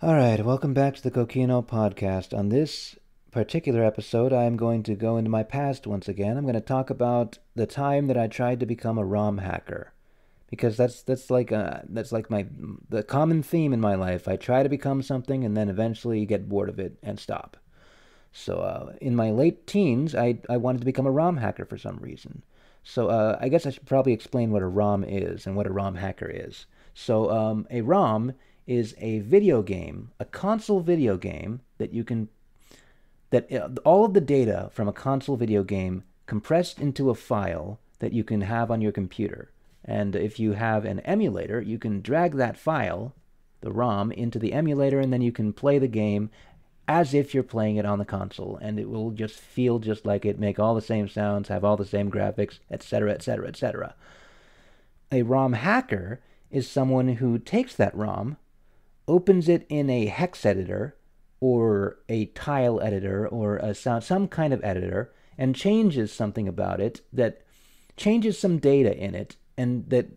All right, welcome back to the Kokino Podcast. On this particular episode, I'm going to go into my past once again. I'm going to talk about the time that I tried to become a ROM hacker, because that's like my the common theme in my life. I try to become something, and then eventually get bored of it and stop. So in my late teens, I wanted to become a ROM hacker for some reason. So I guess I should probably explain what a ROM is and what a ROM hacker is. So a ROM is a video game, a console video game that you can that all of the data from a console video game compressed into a file that you can have on your computer. And if you have an emulator, you can drag that file, the ROM, into the emulator, and then you can play the game as if you're playing it on the console, and it will just feel just like it, make all the same sounds, have all the same graphics, etc., etc., etc. A ROM hacker is someone who takes that ROM, opens it in a hex editor or a tile editor or some kind of editor, and changes something about it, that changes some data in it, and that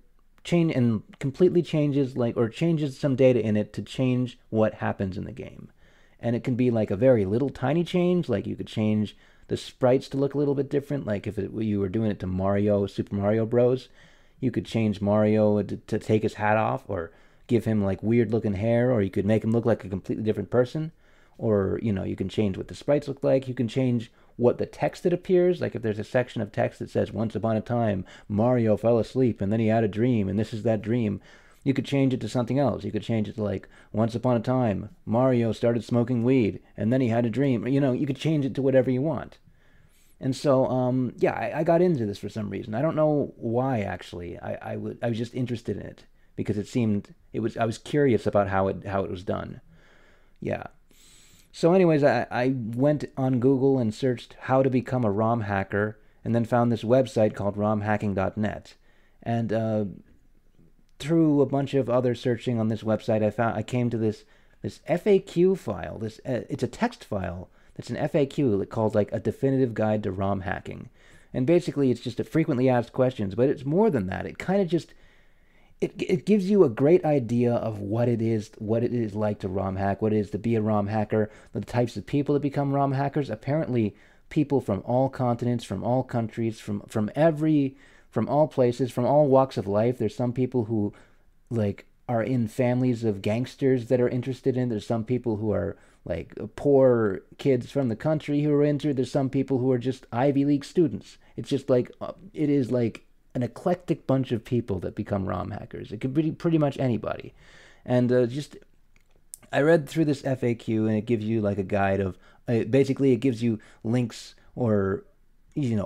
change and completely changes, like, or changes some data in it to change what happens in the game. And it can be like a very little tiny change, like you could change the sprites to look a little bit different, like if you were doing it to Mario, Super Mario Bros. You could change Mario to take his hat off, or give him like weird looking hair, or you could make him look like a completely different person. Or, you can change what the sprites look like. You can change what the text that appears. Like if there's a section of text that says, once upon a time, Mario fell asleep and then he had a dream and this is that dream. You could change it to something else. You could change it to like, once upon a time, Mario started smoking weed and then he had a dream. You could change it to whatever you want. And so, yeah, I got into this for some reason. I don't know why, actually. I was just interested in it because I was curious about how it was done. Yeah. So anyways, I went on Google and searched how to become a ROM hacker, and then found this website called romhacking.net. And through a bunch of other searching on this website, I came to this FAQ file. It's a text file that's an FAQ that called like a definitive guide to ROM hacking. And basically it's just a frequently asked questions, but it's more than that. It kind of just it gives you a great idea of what it is like to ROM hack, what it is to be a ROM hacker, the types of people that become ROM hackers. Apparently, people from all continents, from all countries, from all places, from all walks of life. There's some people who like are in families of gangsters that are interested in. There's some people who are like poor kids from the country who are into it. There's some people who are just Ivy League students. It's just like it is like an eclectic bunch of people that become ROM hackers. It could be pretty much anybody. And I read through this FAQ, and it gives you like a guide of, basically it gives you links or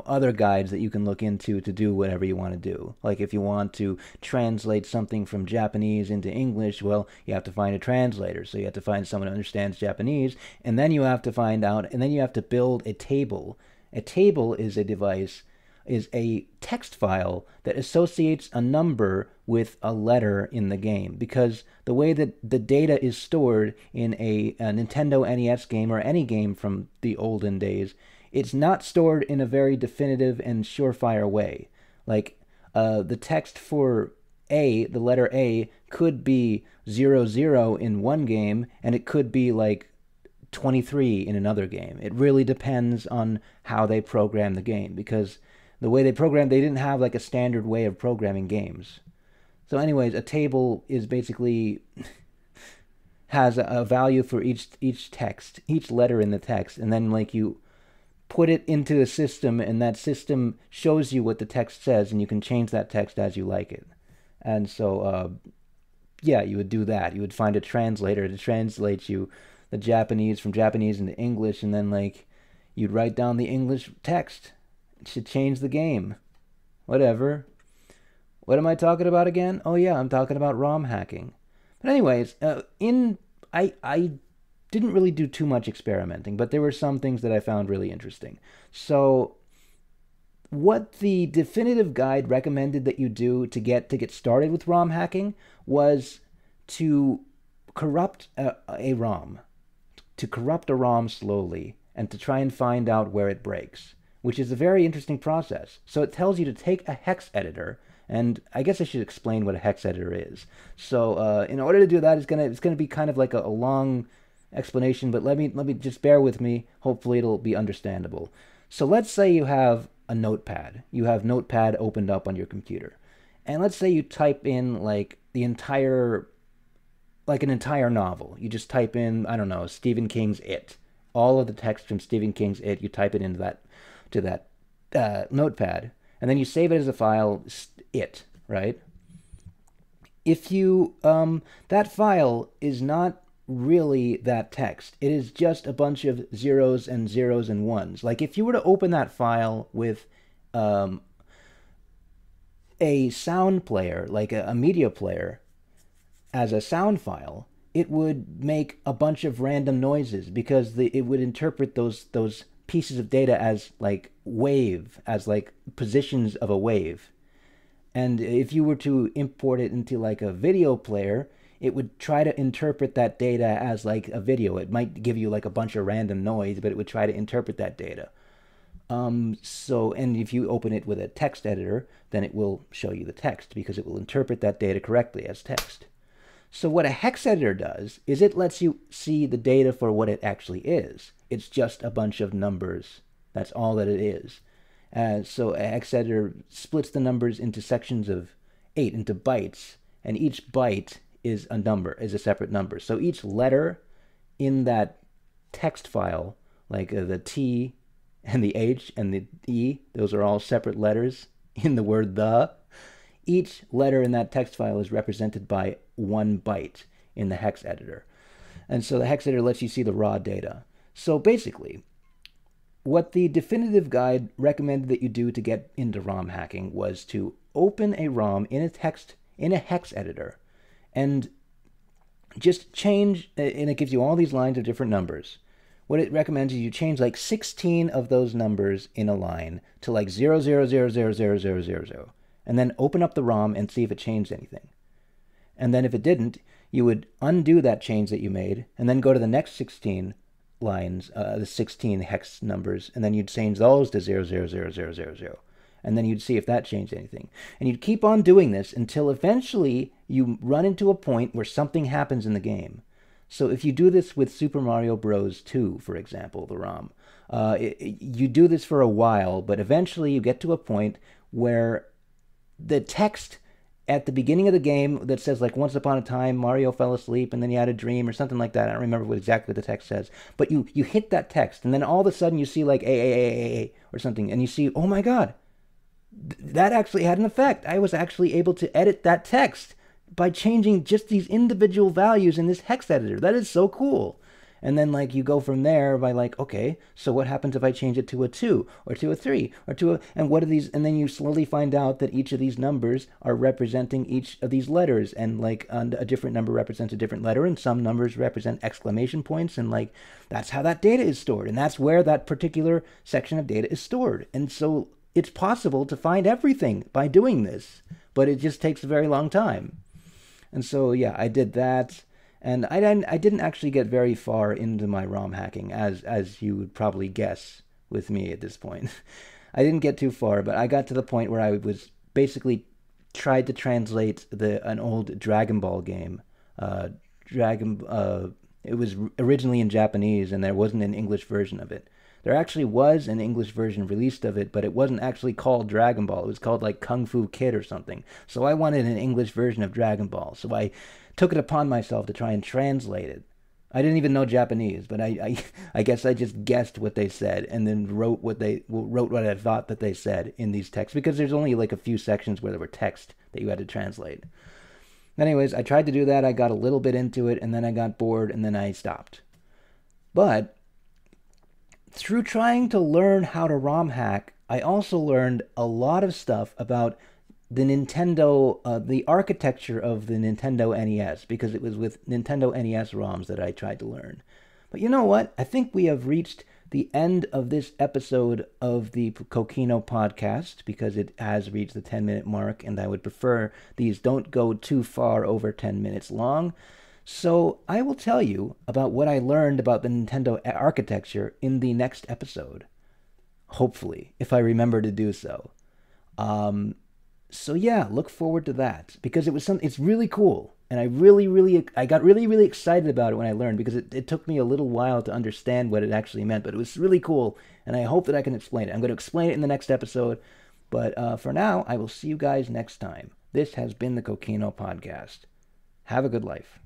other guides that you can look into to do whatever you want to do. Like if you want to translate something from Japanese into English, well, you have to find a translator. So you have to find someone who understands Japanese, and then you have to build a table. A table is a text file that associates a number with a letter in the game, because the way that the data is stored in a Nintendo NES game or any game from the olden days, it's not stored in a very definitive and surefire way. Like the text for A, the letter A, could be 00 in one game, and it could be like 23 in another game. It really depends on how they program the game, because the way they programmed, they didn't have like a standard way of programming games. So anyways, a table is basically has a value for each text, each letter in the text, and then like you put it into a system, and that system shows you what the text says, and you can change that text as you like it. And so, yeah, you would do that. You would find a translator to translate you the Japanese from Japanese into English, and then like you'd write down the English text. It should change the game. Whatever. What am I talking about again? Oh yeah, I'm talking about ROM hacking. But anyways, I didn't really do too much experimenting, but there were some things that I found really interesting. So what the definitive guide recommended that you do to get started with ROM hacking was to corrupt a ROM, to corrupt a ROM slowly, and to try and find out where it breaks, which is a very interesting process. So it tells you to take a hex editor, And I guess I should explain what a hex editor is. So in order to do that, it's gonna be kind of like a long explanation, but let me just bear with me. Hopefully it'll be understandable. So let's say you have a notepad. You have Notepad opened up on your computer. And let's say you type in an entire novel. You just type in, I don't know, Stephen King's It. All of the text from Stephen King's It, you type it into that notepad, and then you save it as a file, It, right? If you that file is not really that text. It is just a bunch of zeros and ones. Like if you were to open that file with a sound player, like a media player, as a sound file, it would make a bunch of random noises because it would interpret those pieces of data as like positions of a wave. And if you were to import it into like a video player, it would try to interpret that data as like a video. It might give you like a bunch of random noise, but it would try to interpret that data. And if you open it with a text editor, then it will show you the text because it will interpret that data correctly as text. So what a hex editor does is it lets you see the data for what it actually is. It's just a bunch of numbers. That's all that it is. So a hex editor splits the numbers into sections of 8, into bytes, and each byte is a separate number. So each letter in that text file, like the T and the H and the E, those are all separate letters in the word the. Each letter in that text file is represented by 1 byte in the hex editor. And so the hex editor lets you see the raw data. So basically, what the definitive guide recommended that you do to get into ROM hacking was to open a ROM in a hex editor and just change, and it gives you all these lines of different numbers. What it recommends is you change like 16 of those numbers in a line to like 000000000, and then open up the ROM and see if it changed anything. And then if it didn't, you would undo that change that you made, and then go to the next 16 lines, the 16 hex numbers, and then you'd change those to 0000000, and then you'd see if that changed anything. And you'd keep on doing this until eventually you run into a point where something happens in the game. So if you do this with Super Mario Bros. 2, for example, the ROM, you do this for a while, but eventually you get to a point where the text at the beginning of the game that says like once upon a time Mario fell asleep and then he had a dream or something like that. I don't remember exactly what the text says, but you hit that text and then all of a sudden you see like a or something, and you see, oh my god, that actually had an effect. I was actually able to edit that text by changing just these individual values in this hex editor. That is so cool. And then like you go from there by like, okay, so what happens if I change it to a 2 or to a 3 or to a, and what are these? And then you slowly find out that each of these numbers are representing each of these letters, and like a different number represents a different letter, and some numbers represent exclamation points, and like that's how that data is stored, and that's where that particular section of data is stored. And so it's possible to find everything by doing this, but it just takes a very long time. And so yeah, I did that. And I didn't actually get very far into my ROM hacking, as you would probably guess with me at this point. I didn't get too far, but I got to the point where I was basically tried to translate an old Dragon Ball game. It was originally in Japanese, and there wasn't an English version of it. There actually was an English version released of it, but it wasn't actually called Dragon Ball. It was called like Kung Fu Kid or something. So I wanted an English version of Dragon Ball. So I took it upon myself to try and translate it. I didn't even know Japanese, but I guess I just guessed what they said and then wrote what I thought that they said in these texts, because there's only like a few sections where there were text that you had to translate. Anyways, I tried to do that. I got a little bit into it, and then I got bored, and then I stopped. But through trying to learn how to ROM hack, I also learned a lot of stuff about the the architecture of the Nintendo NES, because it was with Nintendo NES ROMs that I tried to learn. But you know what? I think we have reached the end of this episode of the Kokino Podcast, because it has reached the 10-minute mark, and I would prefer these don't go too far over 10 minutes long. So I will tell you about what I learned about the Nintendo architecture in the next episode. Hopefully, if I remember to do so. So yeah, look forward to that because it's really cool. And I got really excited about it when I learned because it took me a little while to understand what it actually meant, but it was really cool. And I hope that I can explain it. I'm going to explain it in the next episode. But for now, I will see you guys next time. This has been the Kokino Podcast. Have a good life.